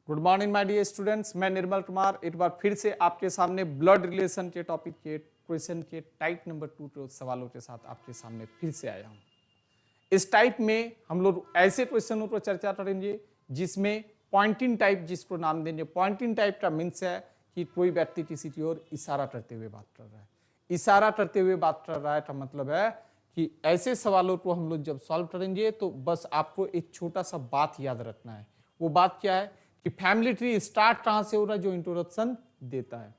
Good morning my dear students, मैं निर्मल कुमार एक बार फिर से आपके सामने ब्लड रिलेशन के टॉपिक के क्वेश्चन के टाइप नंबर 2 के सवालों के साथ आपके सामने फिर से आया हूं। इस टाइप में हम लोग ऐसे क्वेश्चनों पर चर्चा करेंगे जिसमें पॉइंटिंग टाइप, जिसको नाम देंगे पॉइंटिंग टाइप का मीन्स है कि कोई व्यक्ति किसी की ओर इशारा करते हुए बात कर रहा है। इशारा करते हुए बात कर रहा है का मतलब है कि ऐसे सवालों को हम लोग जब सॉल्व करेंगे तो बस आपको एक छोटा सा बात याद रखना है। वो बात क्या है कि फैमिली ट्री स्टार्ट कहां से हो रहा है, जो इंट्रोडक्शन देता है,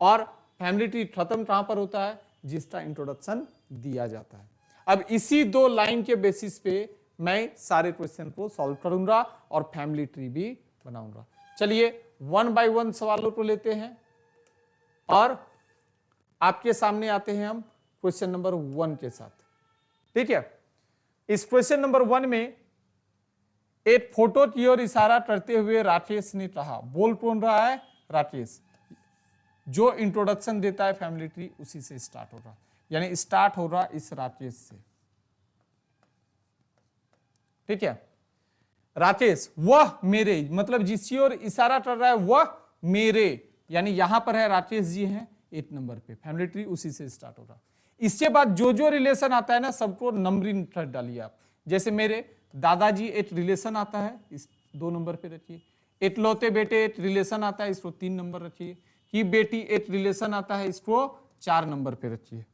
और फैमिली ट्री खत्म कहां पर होता है, जिसका इंट्रोडक्शन दिया जाता है। अब इसी दो लाइन के बेसिस पे मैं सारे क्वेश्चन को सॉल्व करूंगा और फैमिली ट्री भी बनाऊंगा। चलिए 1 बाय 1 सवालों को लेते हैं और आपके सामने आते हैं हम क्वेश्चन नंबर 1 के साथ। ठीक है, इस क्वेश्चन नंबर 1 में एक फोटो की ओर इशारा करते हुए राकेश ने कहा, बोल कौन रहा है, राकेश। जो इंट्रोडक्शन देता है फैमिली ट्री उसी से स्टार्ट हो रहा, यानी स्टार्ट हो रहा इस राकेश से। ठीक है, राकेश वह मेरे, मतलब जिसकी ओर इशारा कर रहा है वह मेरे, यानी यहां पर है राकेश जी हैं 8 नंबर पे, फैमिली ट्री उसी से स्टार्ट हो रहा। इसके बाद जो जो रिलेशन आता है ना सबको नंबरिंग कर डालिए आप। जैसे मेरे दादाजी एक रिलेशन आता है, इस 2 नंबर पे रखिए। इकलौते बेटे एक रिलेशन आता है, इसको 3 नंबर रखिए। की बेटी एक रिलेशन आता है, इसको 4 नंबर पे रखिए,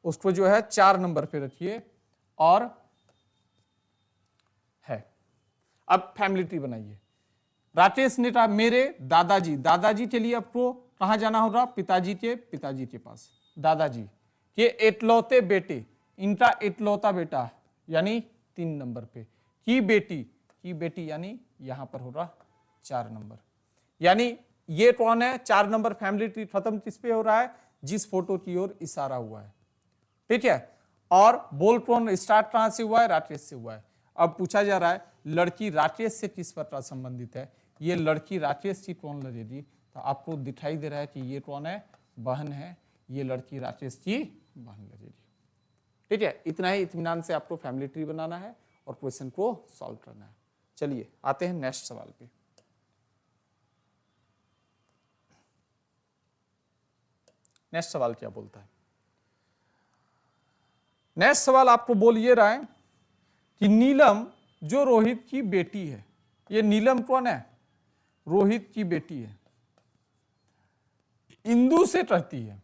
उसको जो है 4 नंबर पे रखिए। और है अब फैमिली ट्री बनाइए। राकेश ने कहा मेरे दादाजी, दादाजी के लिए आपको कहां जाना होगा, पिताजी के पास। दादाजी के इकलौते बेटे, इनका इकलौता बेटा यानी 3 नंबर पे। की बेटी यानी यहां पर होगा 4 नंबर। यानी ये कौन है, 4 नंबर फैमिली ट्री खत्म किस पे हो रहा है, जिस फोटो की ओर इशारा हुआ है। ठीक है, और बोल कौन स्टार्ट कहां से हुआ है, राकेश से हुआ है। अब पूछा जा रहा है लड़की राकेश से किस प्रकार संबंधित है। ये लड़की राकेश की कौन लगेगी, तो आपको दिखाई दे रहा है कि ये कौन है, बहन है। ये लड़की राकेश की बहन लगेगी। ठीक है, इतना ही इत्मीनान से आपको फैमिली ट्री बनाना है और क्वेश्चन को सॉल्व करना है। चलिए आते हैं नेक्स्ट सवाल पे। नेक्स्ट सवाल क्या बोलता है, नेक्स्ट सवाल आपको बोल ये रहा है कि नीलम जो रोहित की बेटी है, ये नीलम कौन है, रोहित की बेटी है, इंदु से कहती है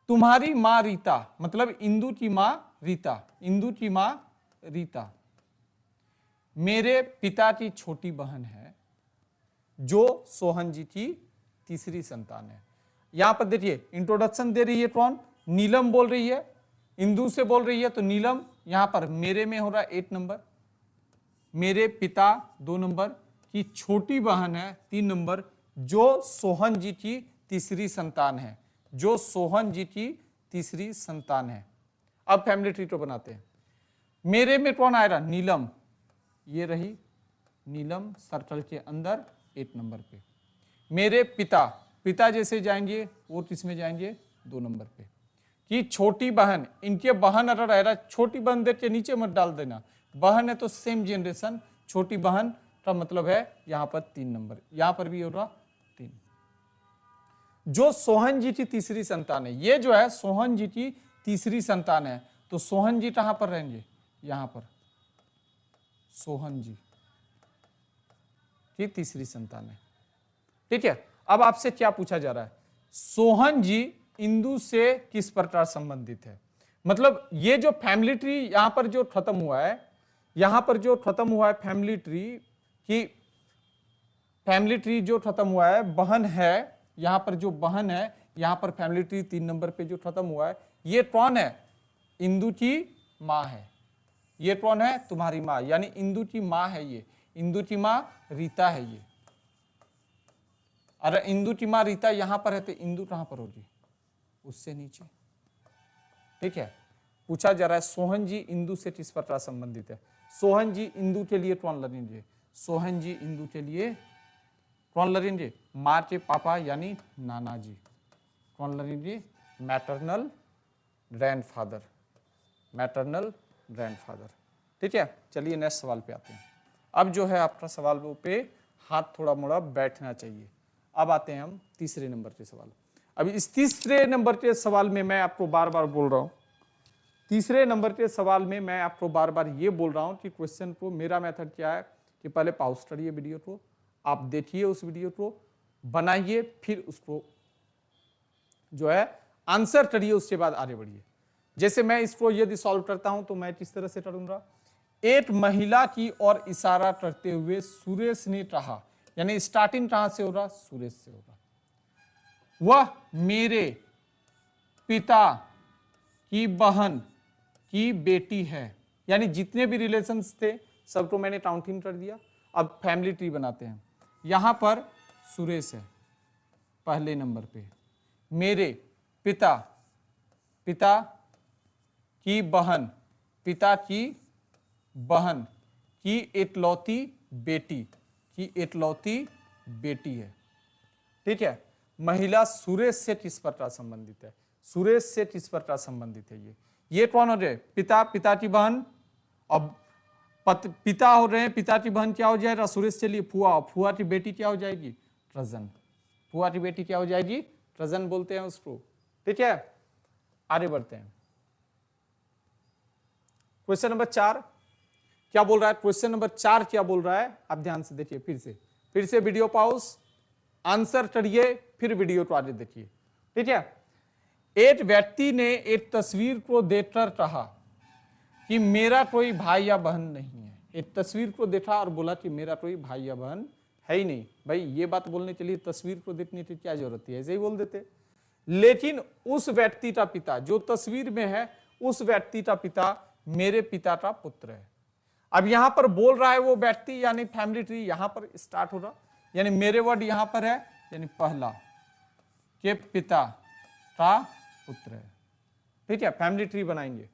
तुम्हारी मां रीता, मतलब इंदु की मां रीता, इंदु की मां रीता मेरे पिता की छोटी बहन है जो सोहन जी की तीसरी संतान है। यहां पर देखिए इंट्रोडक्शन दे रही है कौन, नीलम बोल रही है, इंदु से बोल रही है, तो नीलम यहां पर मेरे में हो रहा है 8 नंबर, मेरे पिता 2 नंबर की छोटी बहन है 3 नंबर, जो सोहन जी की तीसरी संतान है, जो सोहन जी की तीसरी संतान है। अब फैमिली ट्री तो बनाते हैं। मेरे में कौन आएगा, नीलम, ये रही नीलम सर्कल के अंदर 8 नंबर पे। मेरे पिता जैसे जाएंगे वो किसमें जाएंगे, 2 नंबर पे। कि छोटी बहन, इनके बहन अगर रह, छोटी बहन देख के नीचे मत डाल देना, बहन है तो सेम जनरेशन, छोटी बहन का मतलब है यहां पर 3 नंबर, यहां पर भी होगा 3। जो सोहन जी की तीसरी संतान है, ये जो है सोहन जी की तीसरी संतान है, तो सोहन जी कहां पर रहेंगे, यहां पर सोहन जी की तीसरी संतान है। ठीक है, अब आपसे क्या पूछा जा रहा है, सोहन जी इंदु से किस प्रकार संबंधित है। मतलब ये जो फैमिली ट्री यहां पर जो खत्म हुआ है, यहां पर जो खत्म हुआ है फैमिली ट्री की, फैमिली ट्री जो खत्म हुआ है, बहन है, यहां पर जो बहन है, यहां पर फैमिली ट्री 3 नंबर पे जो खत्म हुआ है, ये कौन है, इंदु की मां है। ये कौन है, तुम्हारी मां, यानी इंदु की मां है, ये इंदु की मां रीता है। ये अरे इंदु की मां रीता यहां पर है तो इंदु कहां पर होगी, उससे नीचे। ठीक है, पूछा जा रहा है सोहन जी इंदु से किस प्रकार संबंधित है। सोहन जी इंदु के लिए कौन लगेंगे, सोहन जी इंदु के लिए कौन लगेंगे, मां के पापा यानी नाना जी। कौन लगेंगे, मैटरनल ग्रैंडफादर, मैटरनल ग्रैंडफादर। ठीक है, चलिए नेक्स्ट सवाल पे आते हैं। अब जो है आपका सवाल पे हाथ थोड़ा मोड़ा बैठना चाहिए। अब आते हैं हम तीसरे नंबर के सवाल। अब इस तीसरे नंबर के सवाल में मैं आपको बार बार बोल रहा हूं, तीसरे नंबर के सवाल में मैं आपको बार बार ये बोल रहा हूं कि क्वेश्चन को, मेरा मेथड क्या है कि पहले पॉज करिए वीडियो को, आप देखिए उस वीडियो को, बनाइए, फिर उसको जो है आंसर करिए, उसके बाद आगे बढ़िए। जैसे मैं इसको यदि सॉल्व करता हूं तो मैं किस तरह से करूंगा, एक महिला की ओर इशारा करते हुए सुरेश ने कहा, यानी स्टार्टिंग कहां से हो रहा, सुरेश से हो रहा, वह मेरे पिता की बहन की बेटी है। यानी जितने भी रिलेशंस थे सबको मैंने काउंटिंग कर दिया। अब फैमिली ट्री बनाते हैं। यहां पर सुरेश है पहले नंबर पे, मेरे पिता, पिता की बहन, पिता की बहन की इकलौती बेटी, की इकलौती बेटी है। ठीक है, महिला सुरेश से किस प्रकार संबंधित है, सुरेश से किस प्रकार संबंधित है, ये कौन हो रहे, पिता, पिता की बहन, अब पिता हो रहे हैं, पिता की बहन क्या हो जाएगा, सुरेश, चलिए फुआ, फुआ की बेटी क्या हो जाएगी, रजन, फुआ की बेटी क्या हो जाएगी, रजन बोलते हैं उसको। ठीक है, आगे बढ़ते हैं। क्वेश्चन नंबर 4 क्या बोल रहा है, क्वेश्चन नंबर 4 क्या बोल रहा है, आप ध्यान से देखिए, फिर से वीडियो पॉज, आंसर करिए, फिर वीडियो को आगे देखिए। ठीक है, एक व्यक्ति ने एक तस्वीर को देखकर कहा कि मेरा कोई भाई या बहन नहीं है। एक तस्वीर को देखा और बोला कि मेरा कोई भाई या बहन है ही नहीं। भाई ये बात बोलने के लिए तस्वीर को देखने की क्या जरूरत है, ऐसे ही बोल देते। लेकिन उस व्यक्ति का पिता, जो तस्वीर में है, उस व्यक्ति का पिता मेरे पिता का पुत्र है। अब यहां पर बोल रहा है वो व्यक्ति, यानी फैमिली ट्री यहां पर स्टार्ट हो रहा, यानी मेरे वर्ड यहां पर है, यानी पहला के पिता का पुत्र है। ठीक है, फैमिली ट्री बनाएंगे।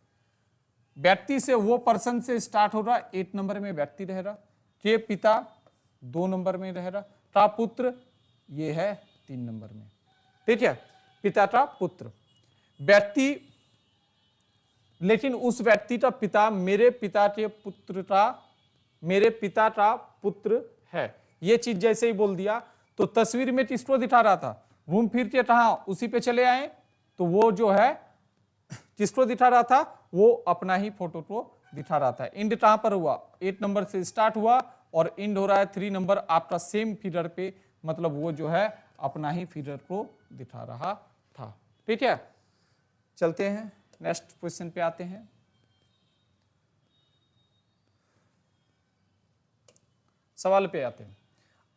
व्यक्ति से, वो पर्सन से स्टार्ट हो रहा, 8 नंबर में व्यक्ति रह रहा, के पिता 2 नंबर में रह रहा, का पुत्र ये है 3 नंबर में। ठीक है, पिता का पुत्र, व्यक्ति, लेकिन उस व्यक्ति का पिता मेरे पिता के पुत्र का, मेरे पिता का पुत्र है। ये चीज जैसे ही बोल दिया तो तस्वीर में किसको दिखा रहा था, घूम फिर के कहा उसी पे चले आए, तो वो जो है किसको दिखा रहा था, वो अपना ही फोटो को दिखा रहा था। इंड कहां पर हुआ, 8 नंबर से स्टार्ट हुआ और इंड हो रहा है 3 नंबर आपका सेम फिगर पे, मतलब वो जो है अपना ही फिगर को दिखा रहा था। ठीक है, चलते हैं नेक्स्ट क्वेश्चन पे आते हैं। सवाल पे आते हैं।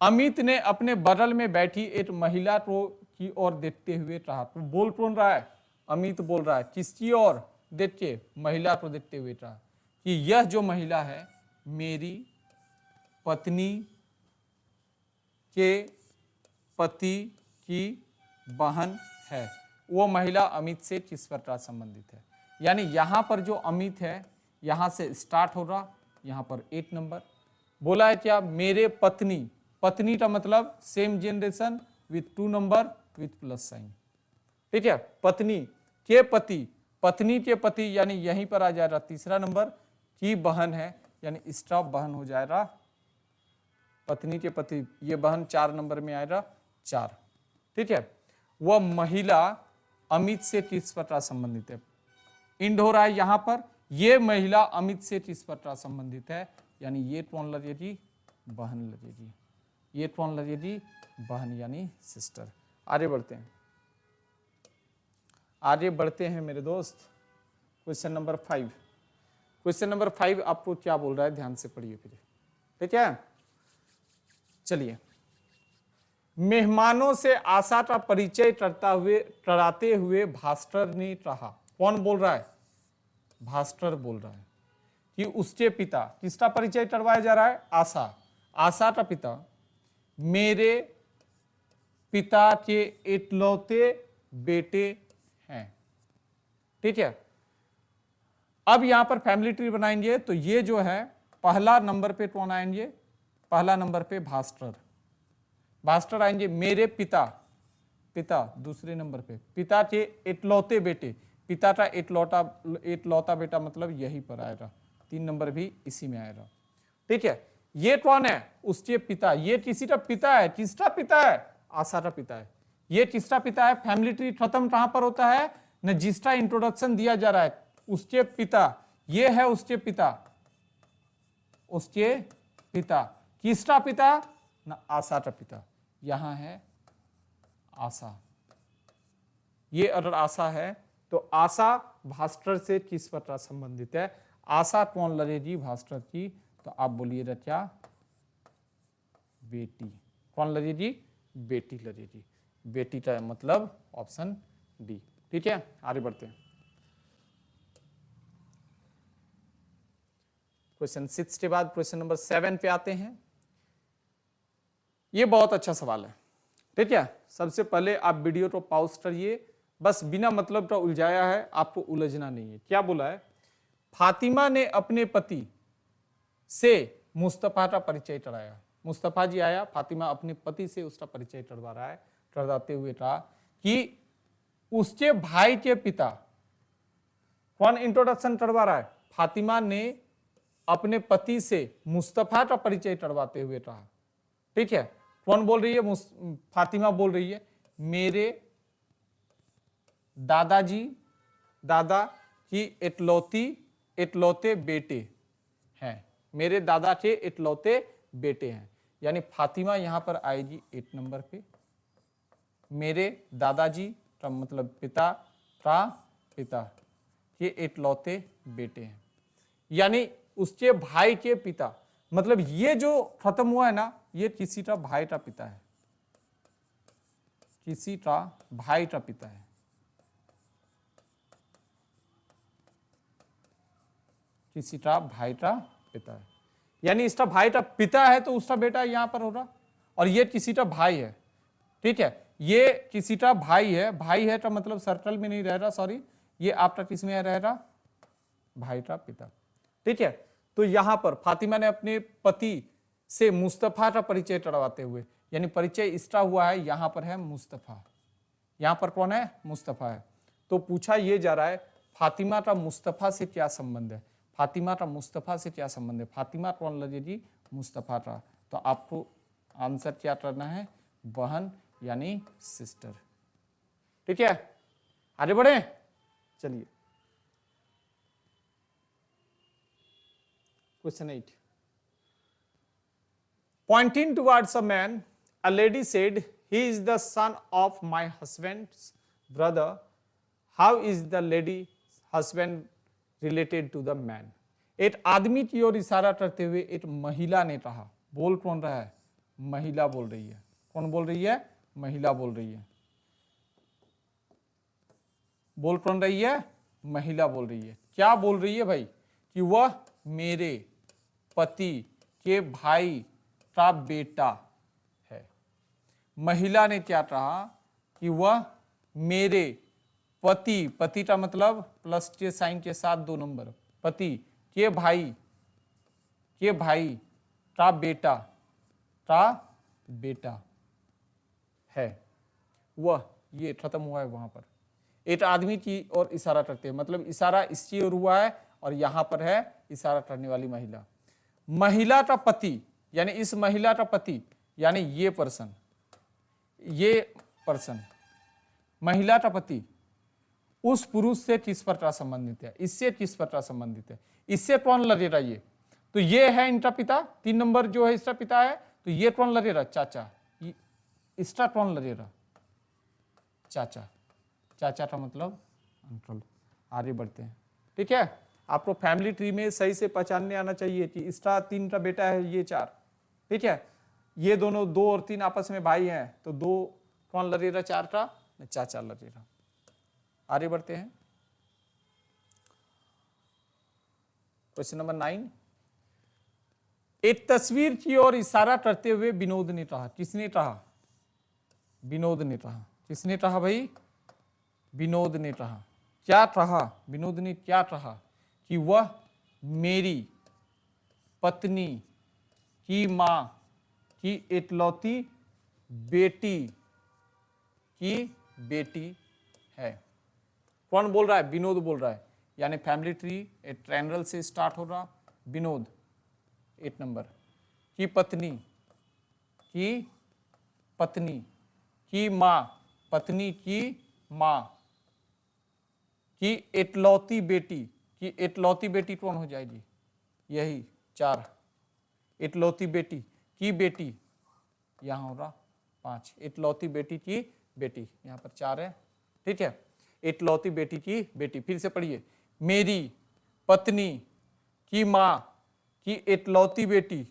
अमित ने अपने बगल में बैठी एक महिला को की ओर देखते हुए कहा, तो बोल कौन रहा है, अमित बोल रहा है, किसकी ओर देख के, महिला को देखते हुए कहा कि यह जो महिला है मेरी पत्नी के पति की बहन है। वो महिला अमित से किस प्रकार संबंधित है, यानी यहां पर जो अमित है यहां से स्टार्ट हो रहा, यहां पर 8 नंबर बोला है क्या, मेरे पत्नी, पत्नी का मतलब same generation with 2 number with plus sign. ठीक है, पत्नी के पति, पत्नी के पति यानी यहीं पर आ जाएगा 3रा नंबर, की बहन है यानी स्टॉप बहन हो जाएगा, पत्नी के पति, ये बहन 4 नंबर में आएगा 4। ठीक है, वह महिला अमित से किस प्रकार संबंधित है, इंड हो रहा है यहां पर, ये महिला अमित से किस प्रकार संबंधित है, यानी ये कौन लगेगी, बहन लगेगी, ये कौन लगेगी, बहन यानी सिस्टर। आगे बढ़ते हैं, आगे बढ़ते हैं मेरे दोस्त। क्वेश्चन नंबर 5, क्वेश्चन नंबर 5 आपको क्या बोल रहा है, ध्यान से पढ़िए फिर। ठीक है, चलिए। मेहमानों से आशा का परिचय कराते हुए भास्कर ने कहा, कौन बोल रहा है, भास्कर बोल रहा है कि उसके पिता, किसका परिचय करवाया जा रहा है, आशा, आशा का पिता मेरे पिता के इकलौते बेटे हैं। ठीक है, अब यहां पर फैमिली ट्री बनाएंगे, तो ये जो है पहला नंबर पे कौन आएंगे, पहला नंबर पे भास्कर, भास्कर आएंगे, मेरे पिता, पिता दूसरे नंबर पे, पिता के इकलौते बेटे, पिता का इकलौता बेटा मतलब यही पर आएगा, 3 नंबर भी इसी में आएगा। ठीक है, ये कौन है, उसके पिता, ये किसीटा पिता है, किसका पिता है, आशा का पिता है, ये किसका पिता है, फैमिली ट्री खत्म कहां पर होता है, न जिसका इंट्रोडक्शन दिया जा रहा है उसके पिता, ये है उसके पिता, उसके पिता, किसका पिता, न आशा का पिता, यहां है आशा, ये अगर आशा है तो आशा भास्कर से किस प्रकार संबंधित है, आशा कौन लड़ेगी भास्कर की, तो आप बोलिएगा क्या, बेटी, कौन लड़ेगी, बेटी लड़ेगी, बेटी का मतलब ऑप्शन डी। ठीक है, आगे बढ़ते हैं। क्वेश्चन 6 के बाद क्वेश्चन नंबर 7 पे आते हैं। ये बहुत अच्छा सवाल है। ठीक है, सबसे पहले आप वीडियो को पॉज करिए, बस बिना मतलब का उलझाया है, आपको उलझना नहीं है। क्या बोला है, फातिमा ने अपने पति से मुस्तफा का परिचय कराया, मुस्तफा जी आया, फातिमा अपने पति से उसका परिचय करवा रहा है, करवाते हुए कहा कि उसके भाई के पिता, कौन इंट्रोडक्शन करवा रहा है, फातिमा ने अपने पति से मुस्तफा का परिचय करवाते हुए कहा। ठीक है, कौन बोल रही है, फातिमा बोल रही है, मेरे दादाजी, दादा की इकलौते बेटे हैं, मेरे दादा के इकलौते बेटे हैं, यानी फातिमा यहां पर आएगी 8 नंबर पे, मेरे दादाजी का मतलब पिता का पिता के इकलौते बेटे हैं, यानी उसके भाई के पिता, मतलब ये जो खत्म हुआ है ना, ये किसी का भाई का पिता है, किसी का भाई का पिता है, किसी का भाई का पिता है, यानी इसका भाई का पिता है तो उसका बेटा यहां पर होगा, और ये किसी का भाई है। ठीक है, ये किसी का भाई है, भाई है तो मतलब सर्कल में नहीं रह रहा, सॉरी, ये आपका किस में रह रहा, भाई का पिता। ठीक है, तो यहां पर फातिमा ने अपने पति से मुस्तफा का परिचय करवाते हुए, यानी परिचय इसका हुआ है, यहां पर है मुस्तफा, यहां पर कौन है, मुस्तफा है, तो पूछा यह जा रहा है फातिमा का मुस्तफा से क्या संबंध है, फातिमा का मुस्तफा से क्या संबंध है, फातिमा कौन लगेगी, मुस्तफा का, तो आपको आंसर क्या करना है, बहन यानी सिस्टर। ठीक है, आगे बढ़े, चलिए question 8। Pointing towards a man, a lady said, he is the son of my husband's brother. How is the lady's husband related to the man? एक आदमी की ओर इशारा करते हुए एक महिला ने कहा, बोल कौन रहा है, महिला बोल रही है, कौन बोल रही है, महिला बोल रही है, बोल कौन रही है, महिला बोल रही है, क्या बोल रही है भाई, कि वह मेरे पति के भाई का बेटा है। महिला ने क्या कहा कि वह मेरे पति, पति का मतलब प्लस के साइन के साथ 2 नंबर, पति के भाई का बेटा है, वह, ये खत्म हुआ है वहां पर, एक आदमी की ओर इशारा करते हैं, मतलब इशारा इसकी ओर हुआ है और यहां पर है इशारा करने वाली महिला, महिला का पति, यानी इस महिला का पति, यानी ये पर्सन, महिला का पति उस पुरुष से किस प्रकार संबंधित है, इससे किस प्रकार संबंधित है, इससे कौन लगेगा, ये तो ये है इनका पिता, 3 नंबर जो है इसका पिता है, तो ये कौन लगेगा, चाचा, इसका कौन लगेगा, चाचा, चाचा का मतलब अंकल। आगे बढ़ते हैं। ठीक है, आपको फैमिली ट्री में सही से पहचानने आना चाहिए कि इसका 3 का बेटा है, ये 4। ठीक है, ये दोनों 2 और 3 आपस में भाई हैं, तो 2 कौन लगेगा, 4 का चाचा लगेगा। आगे बढ़ते हैं, क्वेश्चन नंबर 9। एक तस्वीर की ओर इशारा करते हुए विनोद ने कहा, किसने कहा, विनोद ने कहा, किसने कहा भाई, विनोद ने कहा, क्या कहा, विनोद ने क्या कहा, कि वह मेरी पत्नी की मां की इकलौती बेटी की बेटी है। कौन बोल रहा है, विनोद बोल रहा है, यानी फैमिली ट्री एक ट्रायंगल से स्टार्ट हो रहा, विनोद 8 नंबर की पत्नी की पत्नी की माँ, पत्नी की माँ की इकलौती बेटी, की इकलौती बेटी कौन हो जाएगी, यही 4, इकलौती बेटी की बेटी, यहां हो रहा 5, इकलौती बेटी की बेटी, यहां पर 4 है, ठीक है। इकलौती बेटी की बेटी, फिर से पढ़िए, मेरी पत्नी की माँ की इकलौती बेटी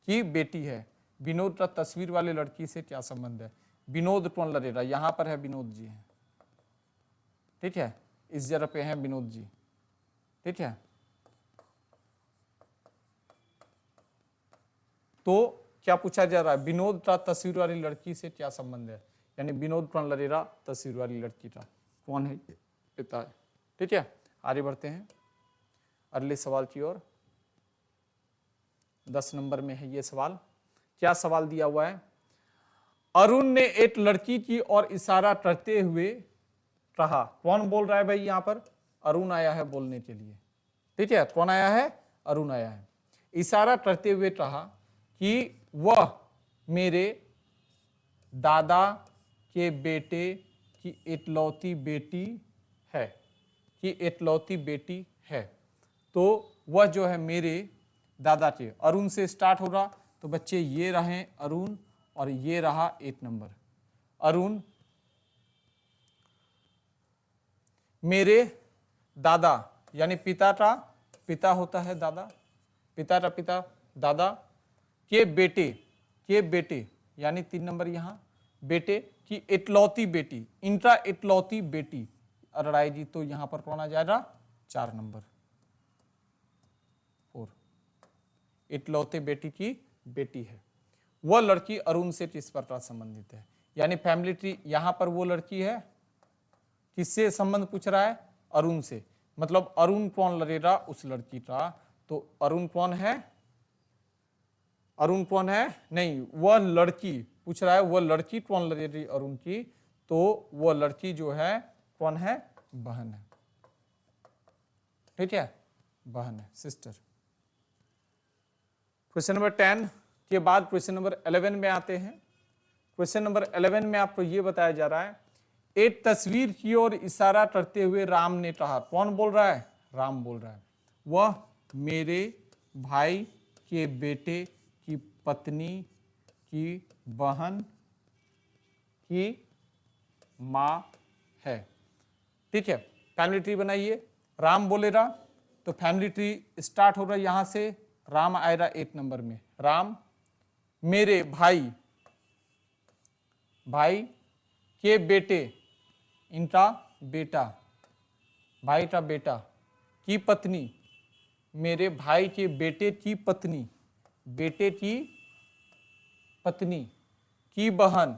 की बेटी है। विनोद का तस्वीर वाले लड़की से क्या संबंध है, विनोद कौन लड़ेगा, यहां पर है विनोद जी हैं, ठीक है, इस जगह पे हैं विनोद जी, ठीक है। तो क्या पूछा जा रहा है, विनोद का तस्वीर वाली लड़की से क्या संबंध है, यानी विनोद कौन लड़ेगा, तस्वीर वाली लड़की का कौन है, पिता है, ठीक है। आगे बढ़ते हैं अगले सवाल की ओर। 10 नंबर में है ये सवाल। क्या सवाल दिया हुआ है, अरुण ने एक लड़की की ओर इशारा करते हुए कहा, कौन बोल रहा है भाई, यहां पर अरुण आया है बोलने के लिए, ठीक है, कौन आया है, अरुण आया है। इशारा करते हुए कहा कि वह मेरे दादा के बेटे की इकलौती बेटी है, कि इकलौती बेटी है। तो वह जो है मेरे दादा के, अरुण से स्टार्ट हो रहा, तो बच्चे ये रहे अरुण और ये रहा 1 नंबर, अरुण मेरे दादा, यानी पिता का पिता होता है दादा, पिता का पिता दादा के बेटे यानी 3 नंबर यहां, बेटे की इकलौती बेटी, इनका इकलौती बेटी अगर आएगी तो यहां पर कौन आ जाएगा, 4 नंबर 4, इकलौते बेटी की बेटी है। वह लड़की अरुण से किस प्रकार संबंधित है, यानी फैमिली ट्री, यहां पर वो लड़की है, किससे संबंध पूछ रहा है, अरुण से, मतलब अरुण कौन लड़ेगा उस लड़की का, तो अरुण कौन है, अरुण कौन है, नहीं वह लड़की पूछ रहा है, वह लड़की कौन लड़ेगी अरुण की, तो वह लड़की जो है कौन है, बहन है, ठीक है, बहन है, सिस्टर। क्वेश्चन नंबर 10 के बाद क्वेश्चन नंबर 11 में आते हैं। क्वेश्चन नंबर 11 में आपको यह बताया जा रहा है, एक तस्वीर की ओर इशारा करते हुए राम ने कहा, कौन बोल रहा है, राम बोल रहा है, वह मेरे भाई के बेटे की पत्नी की बहन की मां है, ठीक है। फैमिली ट्री बनाइए, राम बोलेगा तो फैमिली ट्री स्टार्ट हो रहा है यहां से, राम आएगा 1 नंबर में, राम मेरे भाई के बेटे, इनका बेटा, भाई का बेटा की पत्नी, मेरे भाई के बेटे की पत्नी, बेटे की पत्नी की बहन,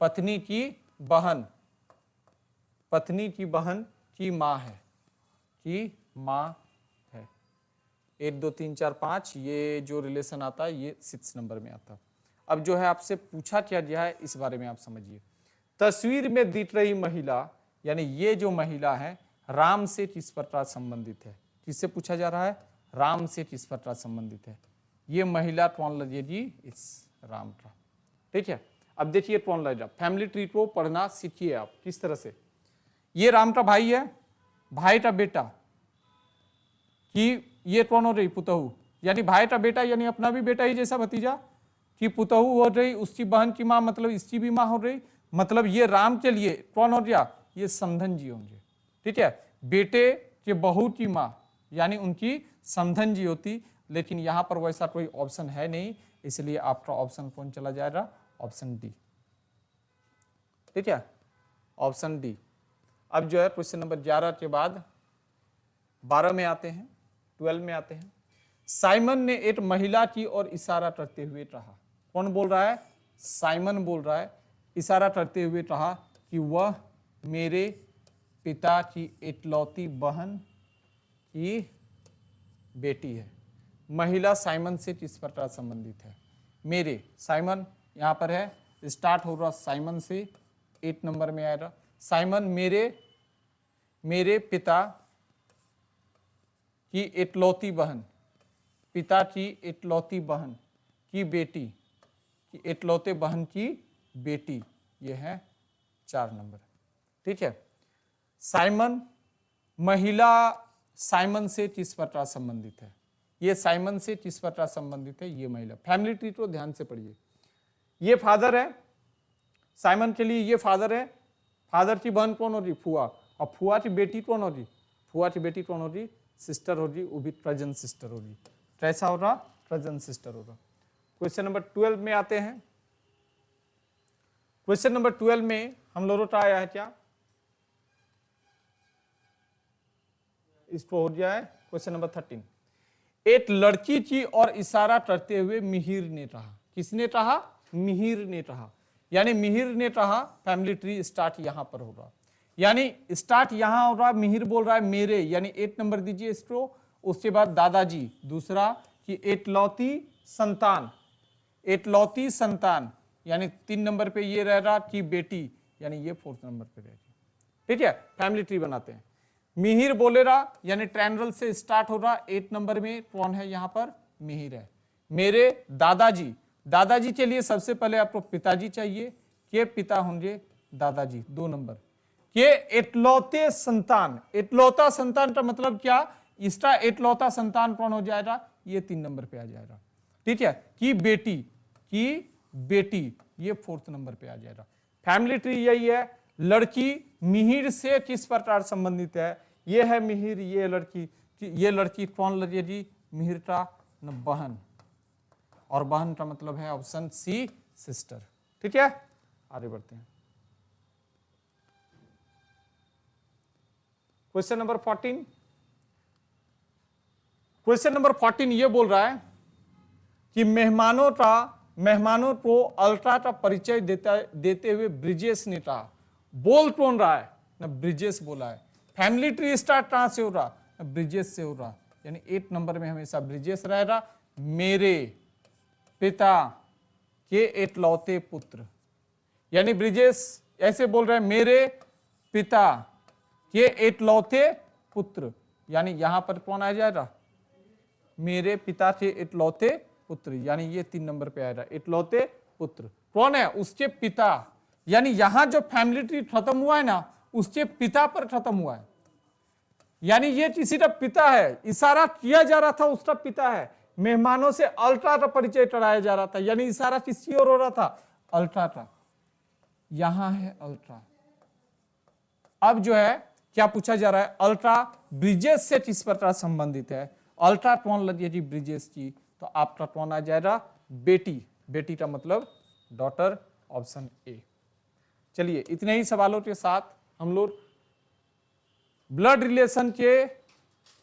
पत्नी की बहन, पत्नी की बहन की मां है, की मां है। 1 2 3 4 5 ये जो रिलेशन आता है ये 6 नंबर में आता है। अब जो है आपसे पूछा क्या गया है इस बारे में आप समझिए, तस्वीर में दिख रही महिला, यानी ये जो महिला है राम से किस प्रकार संबंधित है, किससे पूछा जा रहा है, राम से किस प्रकार संबंधित है, ये महिला कौन लगेगी, इस राम का, ठीक है। अब देखिए कौन लगेगा, फैमिली ट्री को पढ़ना सीखिए आप किस तरह से, ये राम का भाई है, भाई का बेटा कि ये कौन हो रही, पुतहू, यानी भाई का बेटा यानी अपना भी बेटा ही जैसा भतीजा, कि पुतहू हो रही उसकी बहन की मां, मतलब इसकी भी मां हो रही, मतलब ये राम के लिए कौन हो गया, ये समधन जी होंगे, ठीक है। बेटे के बहू की मां यानी उनकी समधन जी होती, लेकिन यहां पर वैसा कोई ऑप्शन है नहीं, इसलिए आपका ऑप्शन कौन चला जाएगा, ऑप्शन डी, ठीक है, ऑप्शन डी। अब जो है क्वेश्चन नंबर 11 के बाद 12 में आते हैं, 12 में आते हैं। साइमन ने एक महिला की ओर इशारा करते हुए कहा, कौन बोल रहा है, साइमन बोल रहा है, इशारा करते हुए कहा कि वह मेरे पिता की इकलौती बहन की बेटी है। महिला साइमन से किस प्रकार संबंधित है, मेरे, साइमन यहां पर है, स्टार्ट हो रहा साइमन से, 8 नंबर में आएगा, साइमन मेरे पिता की इकलौती बहन, पिता की इकलौती बहन की बेटी कि इकलौते बहन की बेटी, ये है 4 नंबर। ठीक है। साइमन, महिला साइमन से किस प्रकार संबंधित है? ये साइमन से किस प्रकार संबंधित है? ये महिला। फैमिली ट्री को ध्यान से पढ़िए। ये फादर है, साइमन के लिए ये फादर है। फादर की बहन कौन होगी? फुआ। और फुआ की बेटी कौन होगी? फुआ की बेटी कौन होगी? सिस्टर होगी, वो भी कजन सिस्टर होगी। कैसा होगा? कजन सिस्टर होगा। क्वेश्चन नंबर 12 में आते हैं। क्वेश्चन नंबर 12 में हम लोगों का आया है क्या? इसको हो गया है क्वेश्चन नंबर 13। एक लड़की की और इशारा करते हुए मिहिर ने कहा। किसने कहा? मिहिर ने कहा। यानी मिहिर ने कहा, फैमिली ट्री स्टार्ट यहां पर होगा। यानी स्टार्ट यहां होगा, मिहिर बोल रहा है मेरे, यानी 8 नंबर दीजिए इसको। उसके बाद दादाजी, दूसरा कि एकलौती संतान, एकलौती संतान, यानी 3 नंबर पे ये रह रहा कि बेटी, यानी ये 4th नंबर पे रहेगी। ठीक है, फैमिली ट्री बनाते हैं। मिहिर बोलेगा, यानी ट्रायंगल से स्टार्ट हो रहा। 8 नंबर में कौन है? यहां पर मिहिर है। मेरे दादाजी, दादाजी के लिए सबसे पहले आपको पिताजी चाहिए, के पिता होंगे दादाजी, 2 नंबर। के इकलौते संतान, इकलौता संतान का मतलब क्या? इसका इकलौता संतान कौन हो जाएगा? ये 3 नंबर पे आ जाएगा। ठीक है, की बेटी, की बेटी, ये 4th नंबर पे आ जाएगा। फैमिली ट्री यही है। लड़की मिहिर से किस प्रकार संबंधित है? ये है मिहिर, ये लड़की कौन लगेगी? मिहिर का बहन, और बहन का मतलब है ऑप्शन सी, सिस्टर। ठीक है, आगे बढ़ते हैं। Question number 14। क्वेश्चन नंबर 14 ये बोल रहा है कि मेहमानों को अल्ट्रा का परिचय देते हुए ब्रिजेश ने कहा। बोल कौन रहा है? ना ब्रिजेश बोला है। फैमिली ट्री स्टार्ट कहां से हो रहा? ब्रिजेश से हो रहा, यानी 8 नंबर में हमेशा ब्रिजेश रहेगा। मेरे पिता के इकलौते पुत्र, यानी ब्रिजेश ऐसे बोल रहे हैं, मेरे पिता के इकलौते पुत्र, यानी यहां पर कौन आ जाएगा? मेरे पिता के इकलौते पुत्र, यानी ये 3 नंबर पे आएगा। इकलौते पुत्र कौन है? उसके पिता, यानी यहां जो फैमिली ट्री खत्म हुआ है ना, उसके पिता पर खत्म हुआ है। यानी ये किसी का पिता है, इशारा किया जा रहा था उसका पिता है। मेहमानों से अल्ट्रा का परिचय कराया जा रहा था, यानी इशारा किसकी ओर हो रहा था? अल्ट्रा का। यहां है अल्ट्रा। अब जो है क्या पूछा जा रहा है? अल्ट्रा ब्रिजेश से किस प्रकार संबंधित है? अल्ट्रा कौन लगेगी? ब्रिजेश की। तो आपका कौन आ जाएगा? बेटी। बेटी का मतलब डॉटर, ऑप्शन ए। चलिए, इतने ही सवालों के साथ हम लोग ब्लड रिलेशन के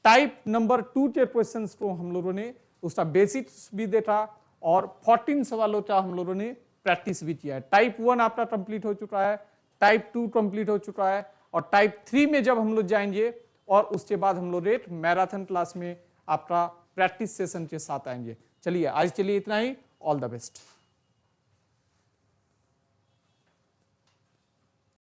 टाइप नंबर 2 के क्वेश्चंस को हम लोगों ने उसका बेसिक्स भी देखा, और 14 सवालों का हम लोगों ने प्रैक्टिस भी किया है। टाइप 1 आपका कंप्लीट हो चुका है, टाइप 2 कंप्लीट हो चुका है, और टाइप 3 में जब हम लोग जाएंगे और उसके बाद हम लोग एक मैराथन क्लास में आपका प्रैक्टिस सेशन के साथ आएंगे। चलिए, आज के लिए इतना ही। All the best.